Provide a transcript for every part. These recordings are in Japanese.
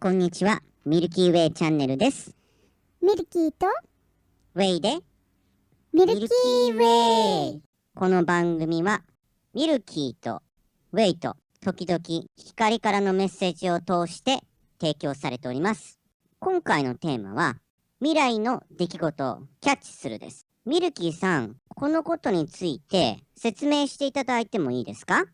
こんにちは。ミルキーウェイチャンネルです。ミルキーとウェイでミルキーウェイ。この番組はミルキーとウェイと時々光からのメッセージを通して提供されております。今回のテーマは未来の出来事をキャッチするです。ミルキーさん、このことについて説明していただいてもいいですか？は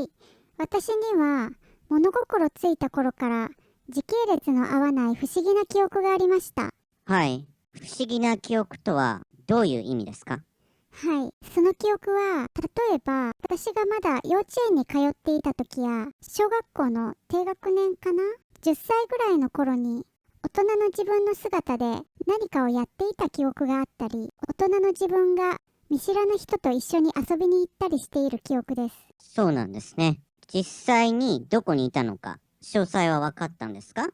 い。私には物心ついた頃から時系列の合わない不思議な記憶がありました。はい。不思議な記憶とはどういう意味ですか？はい。その記憶は、例えば私がまだ幼稚園に通っていた時や小学校の低学年かな、10歳ぐらいの頃に大人の自分の姿で何かをやっていた記憶があったり、大人の自分が見知らぬ人と一緒に遊びに行ったりしている記憶です。そうなんですね。実際にどこにいたのか詳細は分かったんですか？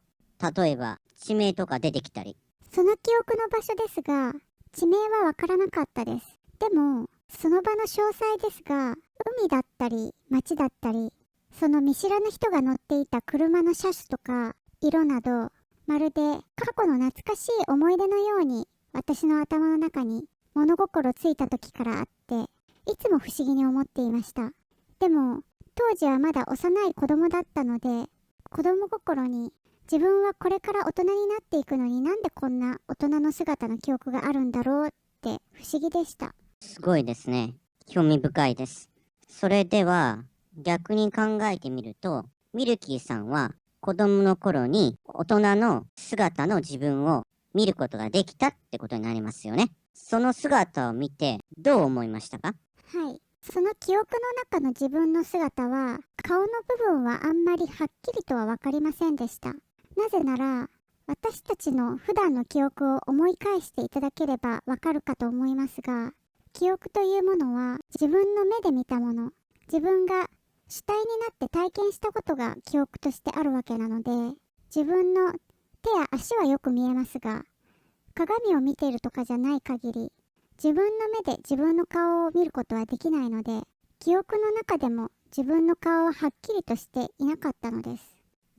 例えば地名とか出てきたり。その記憶の場所ですが、地名はわからなかったです。でも、その場の詳細ですが、海だったり、街だったり、その見知らぬ人が乗っていた車の車種とか、色など、まるで過去の懐かしい思い出のように、私の頭の中に物心ついた時からあって、いつも不思議に思っていました。でも、当時はまだ幼い子供だったので、子供心に自分はこれから大人になっていくのになんでこんな大人の姿の記憶があるんだろうって不思議でした。すごいですね。興味深いです。それでは逆に考えてみると、ミルキーさんは子供の頃に大人の姿の自分を見ることができたってことになりますよね。その姿を見てどう思いましたか？はい。その記憶の中の自分の姿は、顔の部分はあんまりはっきりとは分かりませんでした。なぜなら、私たちの普段の記憶を思い返していただければわかるかと思いますが、記憶というものは自分の目で見たもの、自分が主体になって体験したことが記憶としてあるわけなので、自分の手や足はよく見えますが、鏡を見ているとかじゃない限り、自分の目で自分の顔を見ることはできないので、記憶の中でも自分の顔ははっきりとしていなかったのです。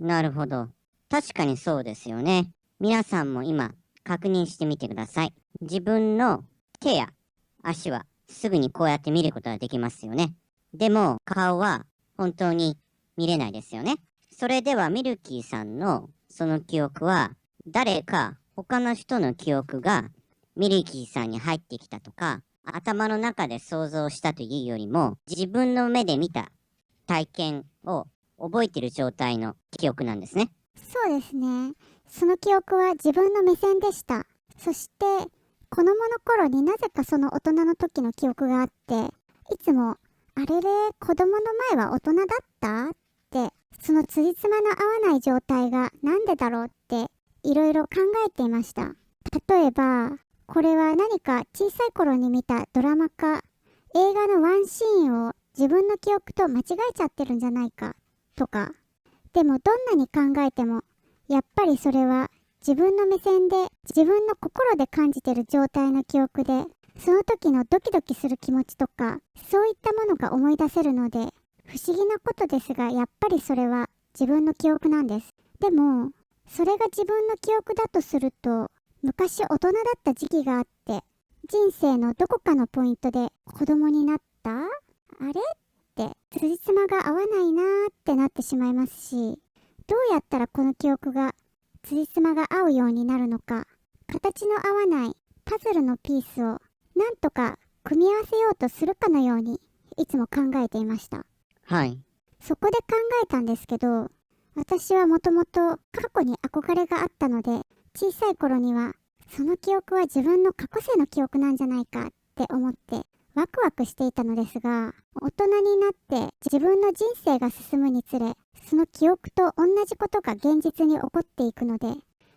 なるほど。確かにそうですよね。皆さんも今確認してみてください。自分の手や足はすぐにこうやって見ることができますよね。でも顔は本当に見れないですよね。それではミルキーさんのその記憶は誰か他の人の記憶がミルキーさんに入ってきたとか頭の中で想像したというよりも自分の目で見た体験を覚えている状態の記憶なんですね。そうですね。その記憶は自分の目線でした。そして、子供の頃になぜかその大人の時の記憶があって、いつも、あれれ、子供の前は大人だったって、その辻褄の合わない状態がなんでだろうって、いろいろ考えていました。例えば、これは何か小さい頃に見たドラマか、映画のワンシーンを自分の記憶と間違えちゃってるんじゃないか、とか。でもどんなに考えても、やっぱりそれは自分の目線で自分の心で感じてる状態の記憶で、その時のドキドキする気持ちとか、そういったものが思い出せるので、不思議なことですが、やっぱりそれは自分の記憶なんです。でも、それが自分の記憶だとすると、昔大人だった時期があって、人生のどこかのポイントで子供になったあれって辻褄が合わないなーってなってしまいますし、どうやったらこの記憶が辻褄が合うようになるのか、形の合わないパズルのピースをなんとか組み合わせようとするかのようにいつも考えていました。はい。そこで考えたんですけど、私はもともと過去に憧れがあったので、小さい頃にはその記憶は自分の過去世の記憶なんじゃないかって思ってワクワクしていたのですが、大人になって自分の人生が進むにつれ、その記憶と同じことが現実に起こっていくので、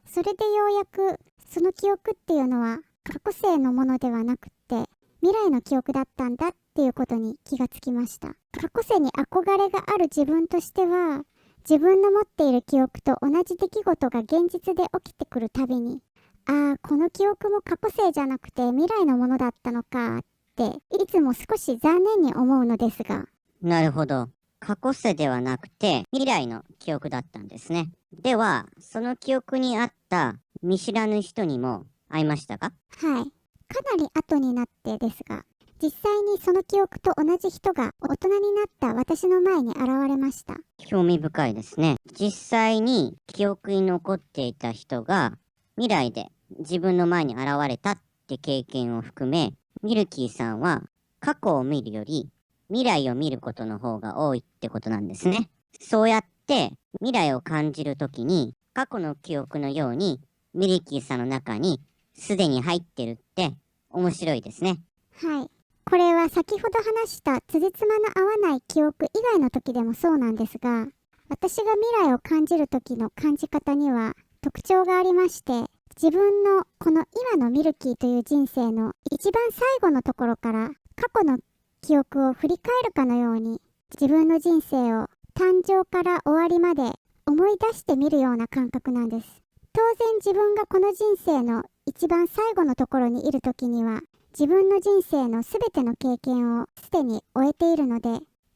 それでようやくその記憶っていうのは過去世のものではなくって未来の記憶だったんだっていうことに気がつきました。過去世に憧れがある自分としては、自分の持っている記憶と同じ出来事が現実で起きてくるたびに、ああ、この記憶も過去世じゃなくて未来のものだったのかっていつも少し残念に思うのですが。なるほど。過去世ではなくて未来の記憶だったんですね。では、その記憶にあった見知らぬ人にも会いましたか？はい。かなり後になってですが、実際にその記憶と同じ人が大人になった私の前に現れました。興味深いですね。実際に記憶に残っていた人が未来で自分の前に現れたって経験を含め、ミルキーさんは過去を見るより未来を見ることの方が多いってことなんですね。そうやって未来を感じるときに過去の記憶のようにミルキーさんの中にすでに入ってるって面白いですね。はい。これは先ほど話した辻褄の合わない記憶以外の時でもそうなんですが、私が未来を感じる時の感じ方には特徴がありまして、自分のこの今のミルキーという人生の一番最後のところから過去の記憶を振り返るかのように、自分の人生を誕生から終わりまで思い出してみるような感覚なんです。当然自分がこの人生の一番最後のところにいる時には、自分の人生のすべての経験をすでに終えているので、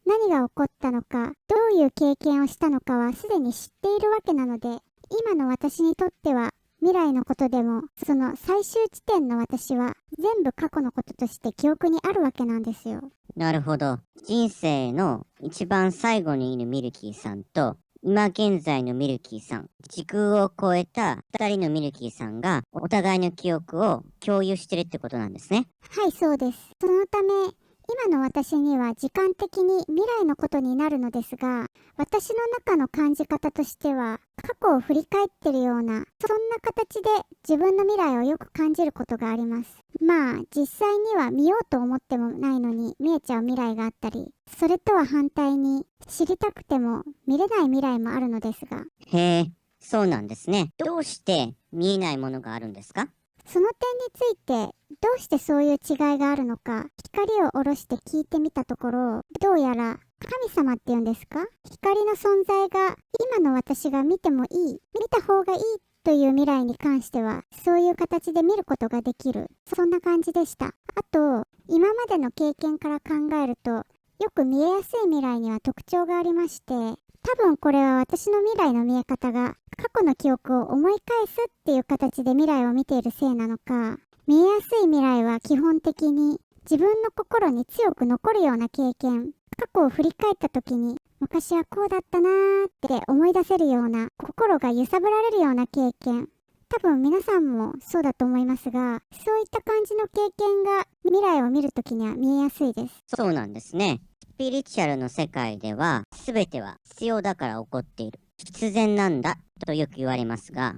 何が起こったのか、どういう経験をしたのかはすでに知っているわけなので、今の私にとっては未来のことでも、その最終地点の私は全部過去のこととして記憶にあるわけなんですよ。なるほど。人生の一番最後にいるミルキーさんと今現在のミルキーさん、時空を超えた二人のミルキーさんがお互いの記憶を共有してるってことなんですね。はい、そうです。そのため、今の私には時間的に未来のことになるのですが、私の中の感じ方としては、過去を振り返ってるような、そんな形で自分の未来をよく感じることがあります。まあ、実際には見ようと思ってもないのに見えちゃう未来があったり、それとは反対に知りたくても見れない未来もあるのですが、へえ、そうなんですね。どうして見えないものがあるんですか？その点についてどうしてそういう違いがあるのか光を下ろして聞いてみたところ、どうやら神様っていうんですか、光の存在が今の私が見てもいい、見た方がいいという未来に関してはそういう形で見ることができる、そんな感じでした。あと今までの経験から考えると、よく見えやすい未来には特徴がありまして、多分これは私の未来の見え方が過去の記憶を思い返すっていう形で未来を見ているせいなのか、見えやすい未来は基本的に自分の心に強く残るような経験、過去を振り返った時に昔はこうだったなーって思い出せるような、心が揺さぶられるような経験、多分皆さんもそうだと思いますが、そういった感じの経験が未来を見るときには見えやすいです。そうなんですね。スピリチュアルの世界では全ては必要だから起こっている。必然なんだとよく言われますが、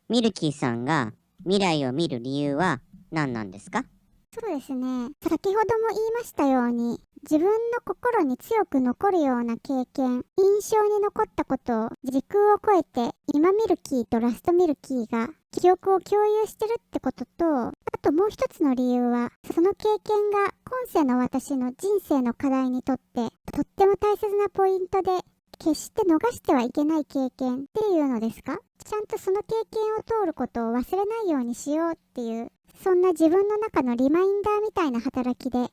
ミルキーさんが未来を見る理由は何なんですか？そうですね。先ほども言いましたように、自分の心に強く残るような経験、印象に残ったことを時空を超えて今ミルキーとラストミルキーが記憶を共有してるってことと、あともう一つの理由は、その経験が今世の私の人生の課題にとってとっても大切なポイントで、決して逃してはいけない経験っていうのですか？ちゃんとその経験を通ることを忘れないようにしようっていう、そんな自分の中のリマインダーみたいな働きで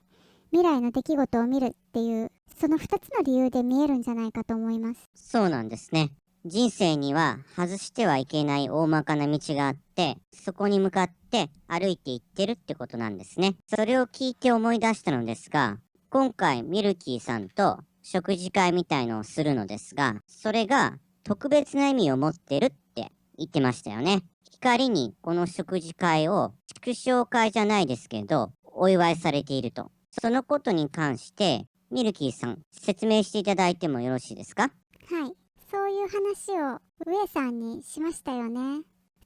未来の出来事を見るっていう、その2つの理由で見えるんじゃないかと思います。そうなんですね。人生には外してはいけない大まかな道があって、そこに向かって歩いていってるってことなんですね。それを聞いて思い出したのですが、今回ミルキーさんと食事会みたいのをするのですが、それが特別な意味を持ってるって言ってましたよね。光にこの食事会を祝勝会じゃないですけど、お祝いされていると。そのことに関して、ミルキーさん、説明していただいてもよろしいですか？はい。そういう話を上さんにしましたよね。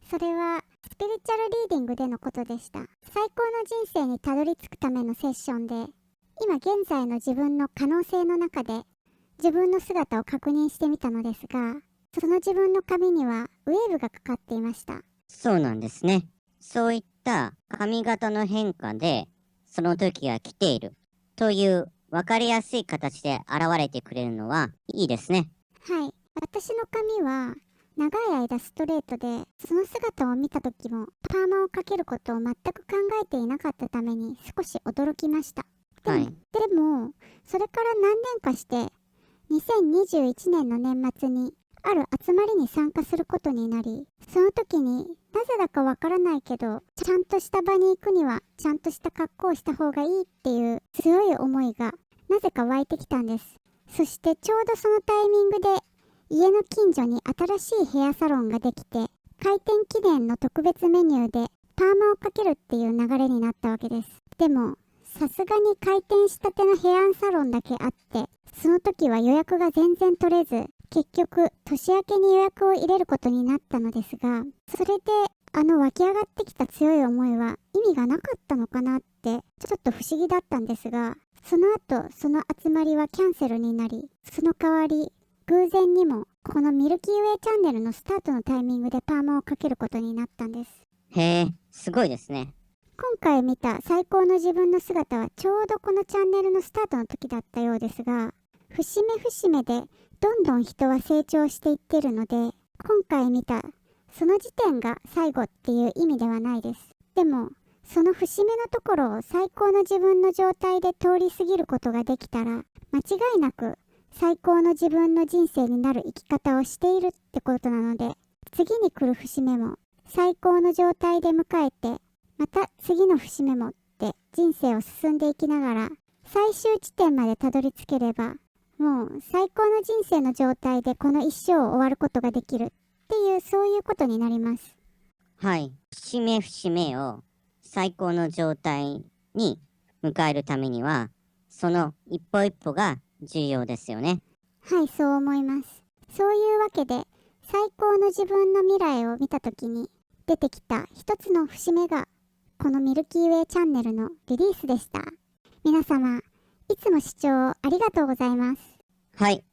それはスピリチュアルリーディングでのことでした。最高の人生にたどり着くためのセッションで、今現在の自分の可能性の中で自分の姿を確認してみたのですが、その自分の髪にはウェーブがかかっていました。そうなんですね。そういった髪型の変化で、その時が来ているという分かりやすい形で現れてくれるのはいいですね。はい。私の髪は長い間ストレートで、その姿を見た時もパーマをかけることを全く考えていなかったために少し驚きました。でも、はい。でもそれから何年かして2021年の年末にある集まりに参加することになり、その時になぜだかわからないけど、ちゃんとした場に行くにはちゃんとした格好をした方がいいっていう強い思いがなぜか湧いてきたんです。そしてちょうどそのタイミングで家の近所に新しいヘアサロンができて、開店記念の特別メニューでパーマをかけるっていう流れになったわけです。でもさすがに開店したてのヘアサロンだけあって、その時は予約が全然取れず、結局年明けに予約を入れることになったのですが、それで湧き上がってきた強い思いは意味がなかったのかなってちょっと不思議だったんですが、その後その集まりはキャンセルになり、その代わり偶然にもこのミルキーウェイチャンネルのスタートのタイミングでパーマをかけることになったんです。へえ、すごいですね。今回見た最高の自分の姿はちょうどこのチャンネルのスタートの時だったようですが、節目節目でどんどん人は成長していってるので、今回見たその時点が最後っていう意味ではないです。でもその節目のところを最高の自分の状態で通り過ぎることができたら、間違いなく最高の自分の人生になる生き方をしているってことなので、次に来る節目も最高の状態で迎えて、また次の節目もって人生を進んでいきながら最終地点までたどり着ければ、もう最高の人生の状態でこの一生を終わることができるっていう、そういうことになります。はい。節目節目を最高の状態に迎えるためには、その一歩一歩が重要ですよね。はい、そう思います。そういうわけで、最高の自分の未来を見たときに出てきた一つの節目が、このミルキーウェイチャンネルのリリースでした。皆様、いつも視聴ありがとうございます。はい。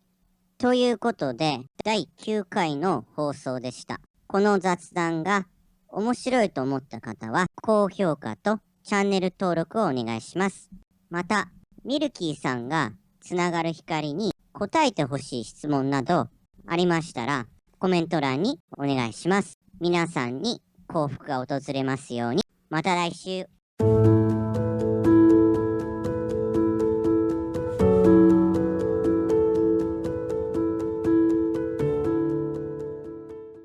ということで、第9回の放送でした。この雑談が面白いと思った方は、高評価とチャンネル登録をお願いします。また、ミルキーさんがつながる光に答えてほしい質問などありましたら、コメント欄にお願いします。皆さんに幸福が訪れますように。また来週。